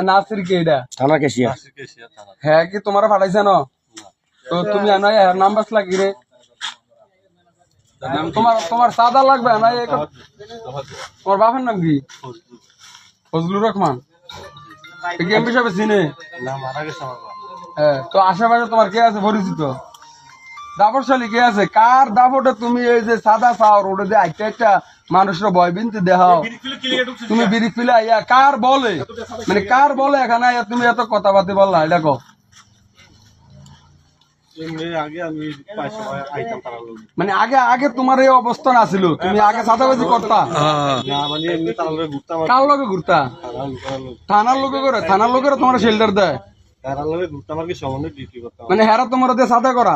নাসির কে এটা থানা কেশিয়া হ্যাঁ কি তোমার ফাটাইছে না তো তুমি আনা এর নাম বাসলা কি রে তোমার সাদা লাগবে না তোমার বাপের নাম কি ফজলুর রহমান এমপি সাহেব চিনে হ্যাঁ তো আশেপাশে তোমার কে আছে পরিচিত দাপটশালী কে আছে কার দাপটে তুমি এই যে সাদা চাও রোডে যে একটা মানুষের ভয় বিনতে দেখাও তুমি বিড়ি ফিলে আইয়া কার বলে মানে কার বলে এখানে আইয়া তুমি এত কথাবার্তা বললা এটা কো মানে আগে আগে তোমার এই অবস্থান আছিল তুমি আগে সাদাবাজি করতা কার লগে ঘুরতা থানার লোকে করে থানার লোকের তোমার শেল্টার দেয় মানে হেরা তোমার দিয়ে সাদা করা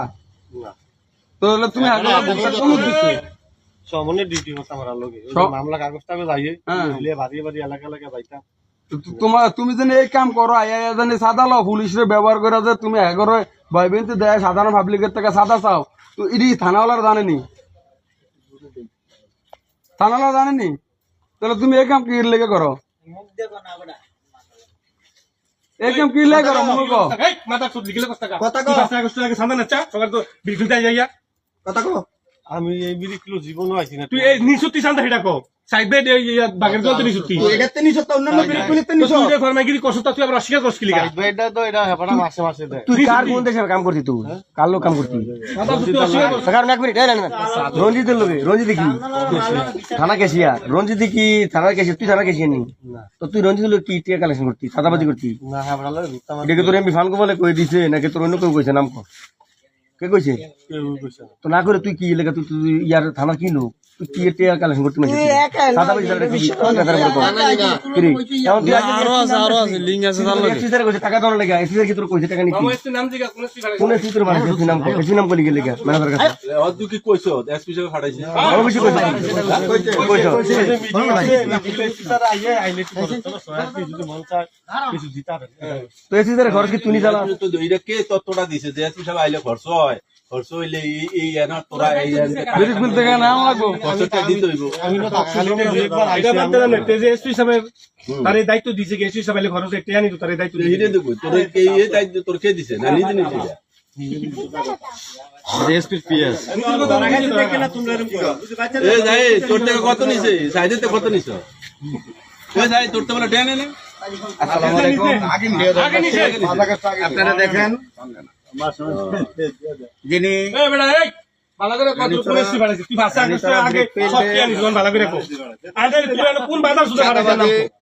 তাহলে তুমি তুমি যেন এই কাম করো জানি সাদা লাও পুলিশের ব্যবহার করে যে তুমি এগারো ভয়বিনতে দেয় সাধারণ পাবলিকের থেকে সাদা চাও তো ইডি থানাওয়ালারা জানেনি থানাওয়ালা জানেনি তাহলে তুমি এই কাম কি লেগে করো এই কাম কি লেগে করো মনে কো কথা কো আমি এই বিড়ি কিলো জীবনও আইছি না তুই এই নিশুতি শান্ত হেডা কো সাইড বাগের জল নিশুতি এটাতে নিছো তো অন্যান্য বিড়ি কিলোতে নিছো তুই ফরমাইগিরি কষ্ট তুই আবার অস্বীকার করছিস লিগা এটা তো এটা হেপাটা মাসে মাসে দেয় তুই কার কোন দেশে কাম করতি তুই কার লোক কাম করতি কারণ এক মিনিট রঞ্জিতের লোকে রঞ্জিত কি থানা কেশিয়া রঞ্জিত কি থানা কেশিয়া তুই থানা কেশিয়া নি তো তুই রঞ্জিত লোক কি টিয়া কালেকশন করতি সাদাবাজি করতি না হেপাটা লাগে গুপ্তা মার দেখে তোর এমপি ফানকো বলে কই দিছে নাকি তোর অন্য কেউ কইছে নাম কো কে কইছে তো না করে তুই কি লেগে তুই ইয়ার থানা কি লোক তুই কি টিয়া কালেকশন করতি মানে সাদাবাজি আরো আছে লিঙ্ক আছে তার লগে এসিসার কইছে টাকা দাও লাগা এসিসার কি তোর কইছে টাকা নিতি নাম দিগা কোন এসিসার মানে তুই নাম কো এসি নাম কলি গেলে ম্যানেজার কাছে তুই কি কইছো এসপি সাহেব ফাটাইছে অবশ্যই কইছো এসিসার আইলে আইলে তো সহায়তা যদি মন চায় কিছু দিতা তো এসিসার ঘর কি তুই জানা তো এটা কে তত্ত্বটা দিছে যে এসপি সাহেব আইলে খরচ হয় খরচ হইলে এই এনা তোরা এই বিড়ি ফিলতে গেলে নাম লাগবো খরচটা দিতে হইব আমি তো খালি একবার এটা বাদ দেন না তেজে এসপি সাহেব তার এই দায়িত্ব দিছে কি এসপি সাহেব খরচ একটা আনি তো তার এই দায়িত্ব দিছে হিরে দেব তোর কে এই দায়িত্ব তোর কে দিছে না নিজে নিজে এসপি পিএস এ যাই তোর থেকে কত নিছে সাইডেতে কত নিছো ওই যাই তোর তো বলে ডেন এনে আসসালামু আলাইকুম আগে নিছে আপনারা দেখেন যিনি এই বেটা এই ভালো করে কত পুলিশ বাড়াইছে তুই ভাষা আগে সব কি আনিস ভালো করে কো আরে তুই কোন বাজার সুদা কাটা